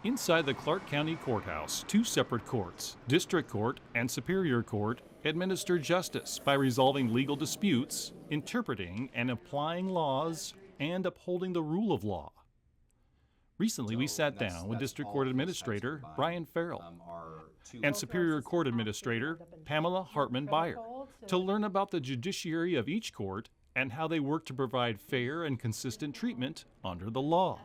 Inside the Clark County Courthouse, two separate courts, District Court and Superior Court, administer justice by resolving legal disputes, interpreting and applying laws, and upholding the rule of law. Recently, we sat down with District Court Administrator Brian Farrell and Superior Court Administrator Pamela Hartman-Beyer to learn about the judiciary of each court and how they work to provide fair and consistent treatment under the law.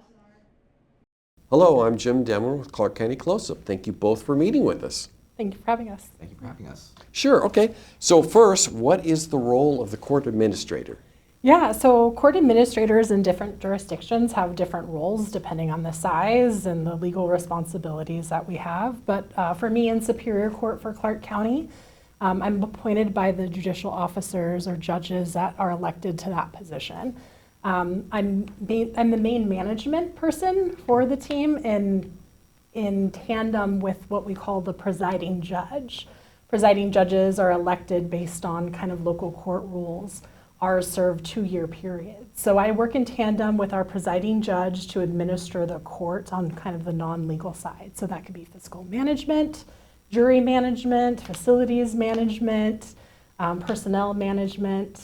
Hello, I'm Jim Demmer with Clark County Close-Up. Thank you both for meeting with us. Thank you for having us. Thank you for having us. Sure, okay. So first, what is the role of the court administrator? Yeah, so court administrators in different jurisdictions have different roles depending on the size and the legal responsibilities that we have. But for me in Superior Court for Clark County, I'm appointed by the judicial officers or judges that are elected to that position. I'm the main management person for the team in tandem with what we call the presiding judge. Presiding judges are elected based on kind of local court rules. Ours serve 2-year periods. So I work in tandem with our presiding judge to administer the court on kind of the non-legal side. So that could be fiscal management, jury management, facilities management, personnel management,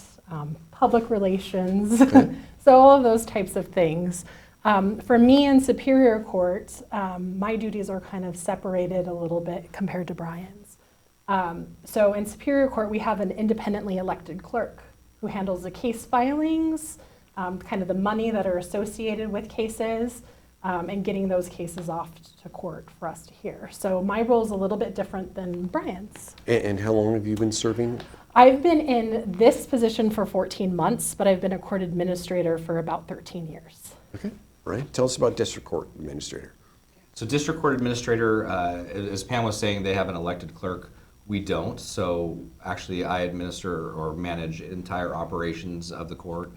public relations, Okay. so all of those types of things. For me in Superior Court, my duties are kind of separated a little bit compared to Brian's. So in Superior Court, we have an independently elected clerk who handles the case filings, kind of the money that are associated with cases, and getting those cases off to court for us to hear. So my role is a little bit different than Brian's. And how long have you been serving? I've been in this position for 14 months, but I've been a court administrator for about 13 years. Okay, Brian, tell us about district court administrator. So District Court Administrator, as Pam was saying, they have an elected clerk. We don't. So actually I administer or manage entire operations of the court,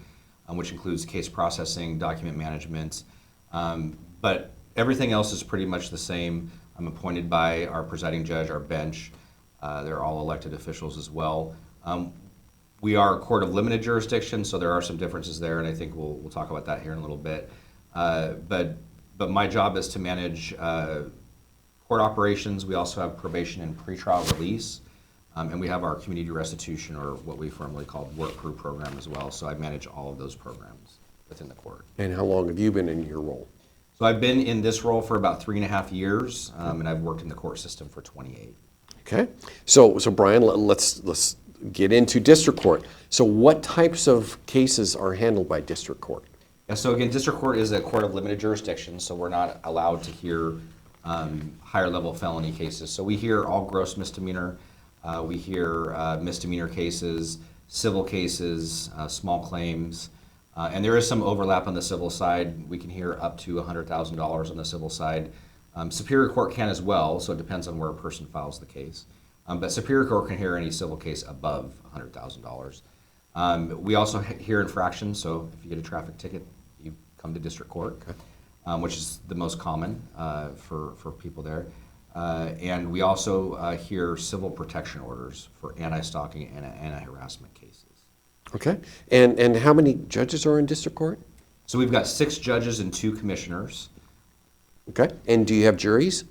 which includes case processing, document management. But everything else is pretty much the same. I'm appointed by our presiding judge, our bench. They're all elected officials as well. We are a court of limited jurisdiction, so there are some differences there, and I think we'll talk about that here in a little bit. But my job is to manage court operations. We also have probation and pretrial release, and we have our community restitution, or what we formally call work crew program as well. So I manage all of those programs within the court. And how long have you been in your role? So I've been in this role for about 3.5 years, and I've worked in the court system for 28. Okay, so Brian, let's get into district court. So what types of cases are handled by district court? Yeah, so again, district court is a court of limited jurisdiction, so we're not allowed to hear higher level felony cases. So we hear all gross misdemeanor, we hear misdemeanor cases, civil cases, small claims, and there is some overlap on the civil side. We can hear up to $100,000 on the civil side. Superior Court can as well, so it depends on where a person files the case. But Superior Court can hear any civil case above $100,000. We also hear infractions, so if you get a traffic ticket, you come to district court, okay. Which is the most common for people there. And we also hear civil protection orders for anti-stalking and anti-harassment cases. Okay, and how many judges are in district court? So we've got 6 judges and 2 commissioners. Okay, and do you have juries?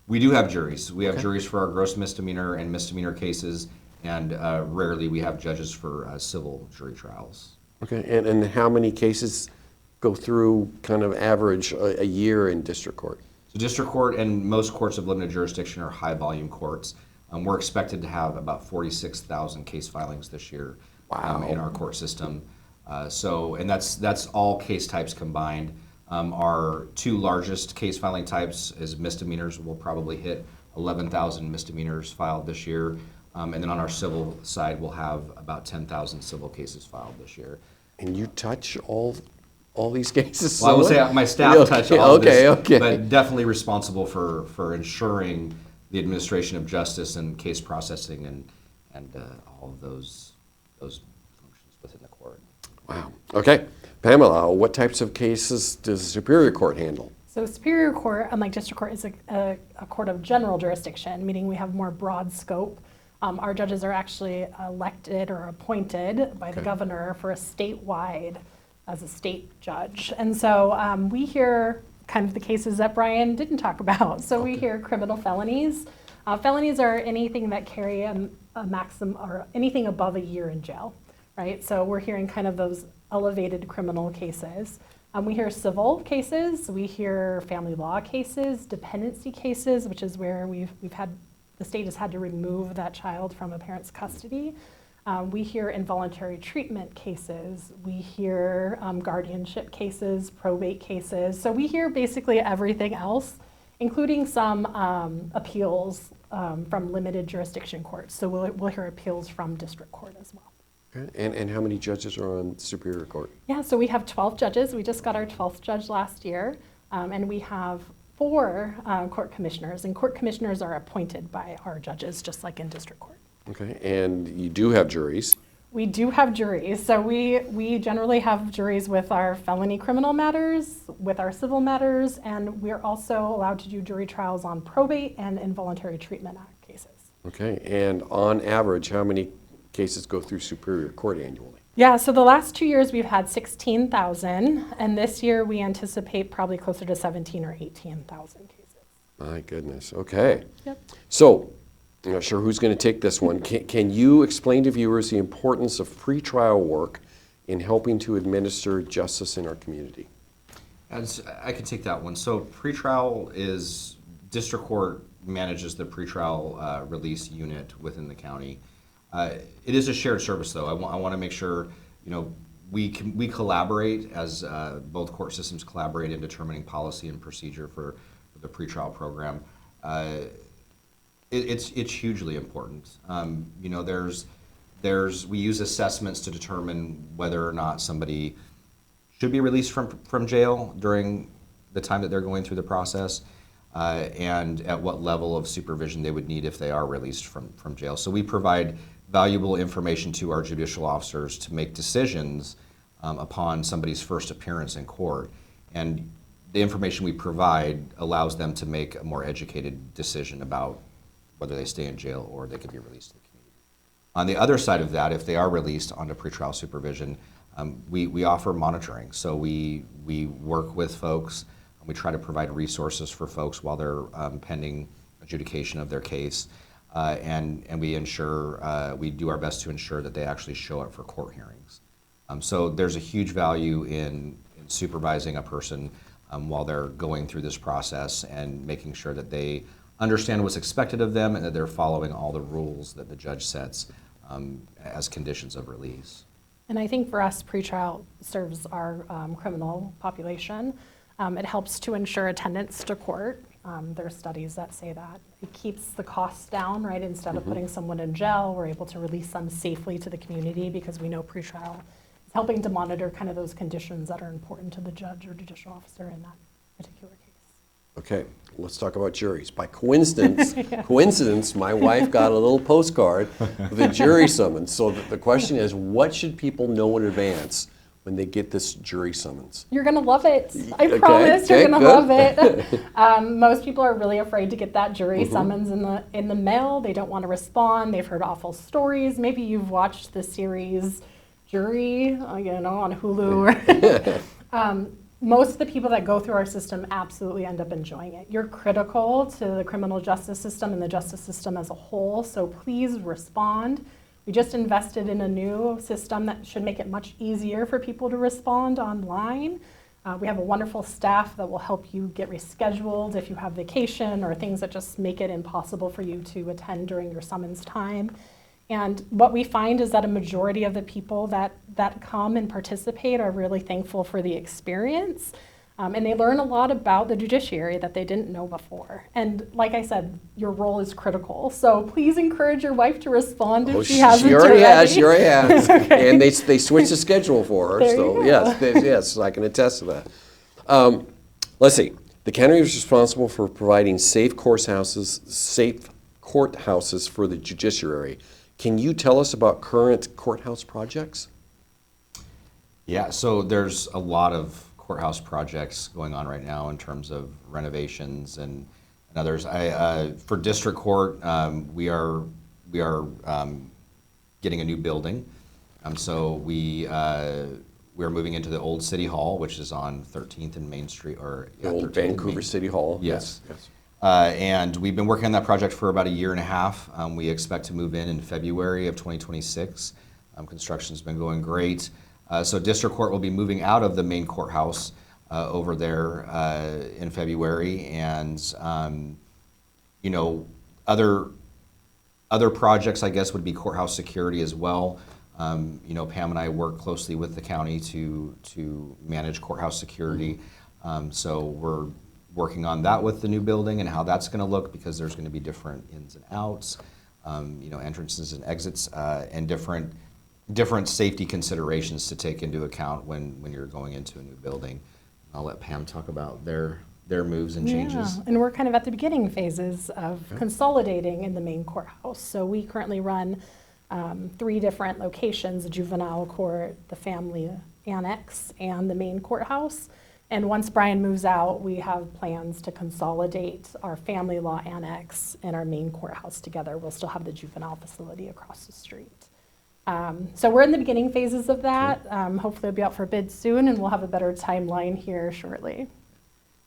We do have juries. We have Okay. juries for our gross misdemeanor and misdemeanor cases, and rarely we have judges for civil jury trials. Okay, and how many cases go through kind of average a year in district court? So district court and most courts of limited jurisdiction are high volume courts. We're expected to have about 46,000 case filings this year. Wow. In our court system. And that's all case types combined. Our 2 largest case filing types is misdemeanors. We'll probably hit 11,000 misdemeanors filed this year. And then on our civil side, we'll have about 10,000 civil cases filed this year. And you touch all these cases? Well, I would say my staff touch all of this, okay. but definitely responsible for ensuring the administration of justice and case processing and all of those functions within the court. Wow. Okay. Pamela, what types of cases does the Superior Court handle? So Superior Court, unlike District Court, is a court of general jurisdiction, meaning we have more broad scope. Our judges are actually elected or appointed by the governor for a statewide, as a state judge. And so we hear kind of the cases that Brian didn't talk about. So we hear criminal felonies. Felonies are anything that carry a maximum or anything above a year in jail, right? So we're hearing kind of those elevated criminal cases. We hear civil cases, we hear family law cases, dependency cases, which is where the state has had to remove that child from a parent's custody. We hear involuntary treatment cases, we hear guardianship cases, probate cases. So we hear basically everything else, including some appeals from limited jurisdiction courts. So we'll hear appeals from district court as well. Okay. And how many judges are on Superior Court? Yeah, so we have 12 judges. We just got our 12th judge last year. And we have 4 court commissioners. And court commissioners are appointed by our judges, just like in district court. Okay. And you do have juries. We do have juries. So we generally have juries with our felony criminal matters, with our civil matters, and we're also allowed to do jury trials on probate and involuntary treatment act cases. Okay. And on average, how many cases go through Superior Court annually? Yeah, so the last 2 years we've had 16,000, and this year we anticipate probably closer to 17 or 18,000 cases. My goodness. Okay. Yep. So, I'm not sure who's going to take this one. Can you explain to viewers the importance of pretrial work in helping to administer justice in our community? I can take that one. So pretrial is, district court manages the pretrial release unit within the county. It is a shared service, though. I want to make sure, we collaborate as both court systems collaborate in determining policy and procedure for the pretrial program. It's hugely important. We use assessments to determine whether or not somebody should be released from jail during the time that they're going through the process, and at what level of supervision they would need if they are released from jail. So we provide valuable information to our judicial officers to make decisions upon somebody's first appearance in court. And the information we provide allows them to make a more educated decision about whether they stay in jail or they could be released to the community. On the other side of that, if they are released onto pretrial supervision, we offer monitoring. So we work with folks, and we try to provide resources for folks while they're pending adjudication of their case. And we we do our best to ensure that they actually show up for court hearings. So there's a huge value in supervising a person while they're going through this process and making sure that they understand what's expected of them and that they're following all the rules that the judge sets as conditions of release. And I think for us, pretrial serves our criminal population. It helps to ensure attendance to court. There are studies that say that. It keeps the costs down, right? Instead of putting someone in jail, we're able to release them safely to the community because we know pretrial is helping to monitor kind of those conditions that are important to the judge or judicial officer in that particular case. Okay, let's talk about juries. By coincidence, my wife got a little postcard with a jury summons. So the question is, what should people know in advance when they get this jury summons? You're going to love it. I promise you're going to love it. Most people are really afraid to get that jury summons in the mail. They don't want to respond. They've heard awful stories. Maybe you've watched the series Jury, on Hulu. Most of the people that go through our system absolutely end up enjoying it. You're critical to the criminal justice system and the justice system as a whole, so please respond. We just invested in a new system that should make it much easier for people to respond online. We have a wonderful staff that will help you get rescheduled if you have vacation or things that just make it impossible for you to attend during your summons time. And what we find is that a majority of the people that come and participate are really thankful for the experience. And they learn a lot about the judiciary that they didn't know before. And like I said, your role is critical. So please encourage your wife to respond if she hasn't already. She already has. Okay. And they switched the schedule for her. So yes, I can attest to that. Let's see. The county is responsible for providing safe courthouses for the judiciary. Can you tell us about current courthouse projects? Yeah, so there's a lot of courthouse projects going on right now in terms of renovations and others. For district court, we are getting a new building. So we we're moving into the old City Hall, which is on 13th and Main Street, or The old 13th and Vancouver Main. City Hall. Yes. Yes. And we've been working on that project for about a year and a half. We expect to move in February of 2026. Construction's been going great. So District Court will be moving out of the main courthouse over there in February, and you know, other projects, I guess, would be courthouse security as well. You know, Pam and I work closely with the county to manage courthouse security. So we're working on that with the new building and how that's going to look, because there's going to be different ins and outs, you know, entrances and exits, and different safety considerations to take into account when you're going into a new building. I'll let Pam talk about their moves and changes. Yeah, and we're kind of at the beginning phases of consolidating in the main courthouse. So we currently run 3 different locations: the juvenile court, the family annex, and the main courthouse. And once Brian moves out, we have plans to consolidate our family law annex and our main courthouse together. We'll still have the juvenile facility across the street. So we're in the beginning phases of that. Hopefully it'll be out for bid soon, and we'll have a better timeline here shortly.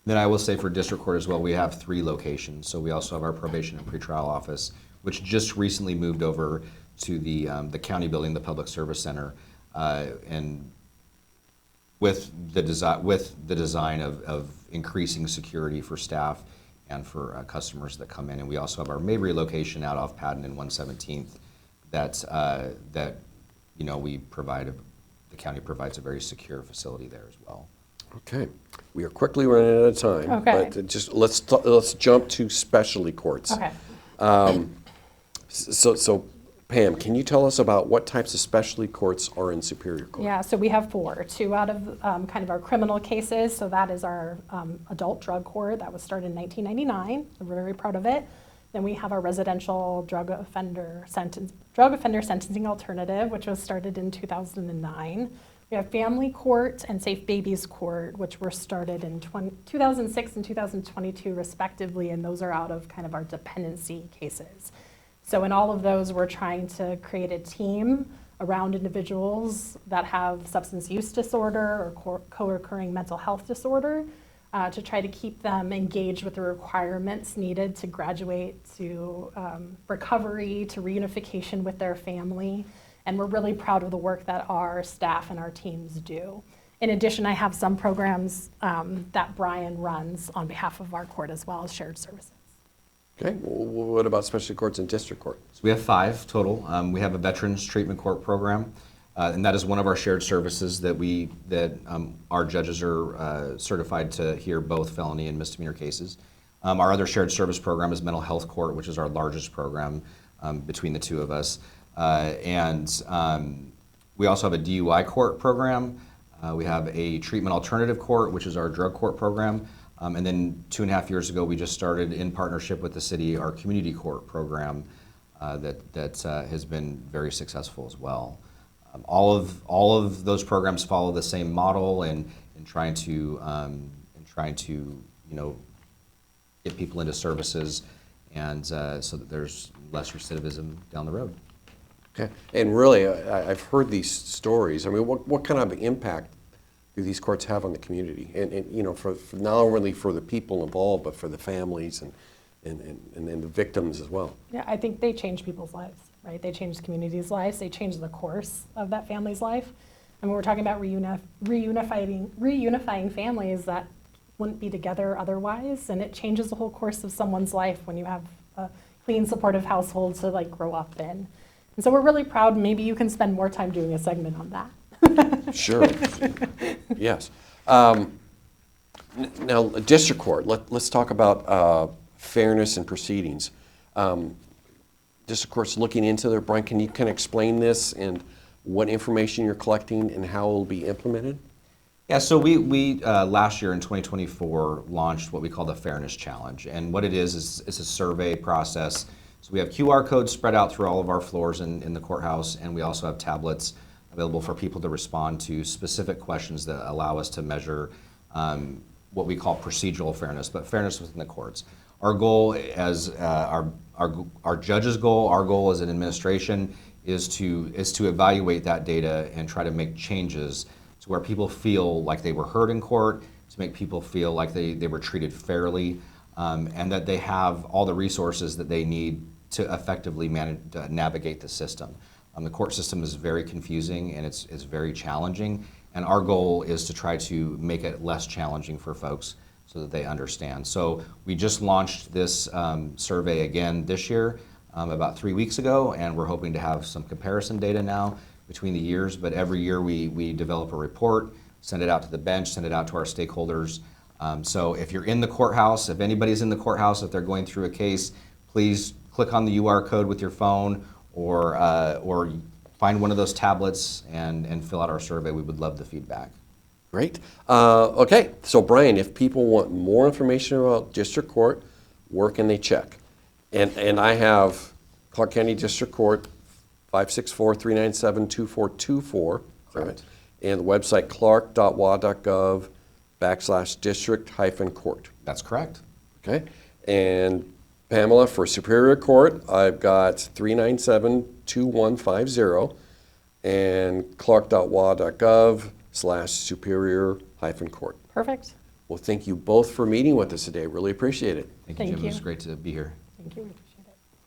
Then I will say for District Court as well, we have 3 locations. So we also have our probation and pretrial office, which just recently moved over to the county building, the Public Service Center, and with the design of increasing security for staff and for customers that come in. And we also have our Mabry location out off Patton and 117th that you know, the county provides a very secure facility there as well. Okay, we are quickly running out of time. Okay. But just let's jump to specialty courts. Okay. So Pam, can you tell us about what types of specialty courts are in Superior Court? Yeah, so we have 4. 2 out of kind of our criminal cases. So that is our adult drug court that was started in 1999. We're very proud of it. Then we have our residential drug offender sentencing alternative, which was started in 2009. We have family court and safe babies court, which were started in 2006 and 2022 respectively, and those are out of kind of our dependency cases. So in all of those, we're trying to create a team around individuals that have substance use disorder or co-occurring mental health disorder, to try to keep them engaged with the requirements needed to graduate to recovery, to reunification with their family. And we're really proud of the work that our staff and our teams do. In addition, I have some programs that Brian runs on behalf of our court as well as shared services. Okay, what about specialty courts and district court? So we have 5 total. We have a veterans treatment court program, and that is one of our shared services that our judges are certified to hear both felony and misdemeanor cases. Our other shared service program is mental health court, which is our largest program between the 2 of us. And we also have a DUI court program. We have a treatment alternative court, which is our drug court program. And then 2.5 years ago, we just started in partnership with the city our community court program that has been very successful as well. All of those programs follow the same model and trying to you know, get people into services and so that there's less recidivism down the road. Okay, and really, I've heard these stories. I mean, what kind of impact do these courts have on the community? And you know, for not only for the people involved, but for the families and the victims as well. Yeah, I think they change people's lives, right? They change the community's lives. They change the course of that family's life. And we're talking about reunifying families that wouldn't be together otherwise, and it changes the whole course of someone's life when you have a clean, supportive household to like grow up in. And so we're really proud. Maybe you can spend more time doing a segment on that. Sure. Yes. Now, district court. Let's talk about fairness in proceedings. District court's looking into there. Brian, can you explain this and what information you're collecting and how it will be implemented? Yeah, so we last year in 2024 launched what we call the Fairness Challenge, and what it is it's a survey process. So we have QR codes spread out through all of our floors in the courthouse, and we also have tablets available for people to respond to specific questions that allow us to measure what we call procedural fairness, but fairness within the courts. Our goal as our judge's goal, our goal as an administration is to evaluate that data and try to make changes So where people feel like they were heard in court, to make people feel like they were treated fairly, and that they have all the resources that they need to effectively navigate the system. The court system is very confusing and it's very challenging, and our goal is to try to make it less challenging for folks so that they understand. So we just launched this survey again this year, about 3 weeks ago, and we're hoping to have some comparison data now between the years, but every year we develop a report, send it out to the bench, send it out to our stakeholders. So if you're in the courthouse, if anybody's in the courthouse, if they're going through a case, please click on the UR code with your phone, or find one of those tablets and fill out our survey. We would love the feedback. Great. Okay, so Brian, if people want more information about district court, where can they check? And I have Clark County District Court, 564-397-2424. Correct. And the website clark.wa.gov/district-court. That's correct. Okay. And Pamela, for Superior Court, I've got 397-2150 and clark.wa.gov/superior-court. Perfect. Well, thank you both for meeting with us today. Really appreciate it. Thank you, Thank Jim. you. It was great to be here. Thank you.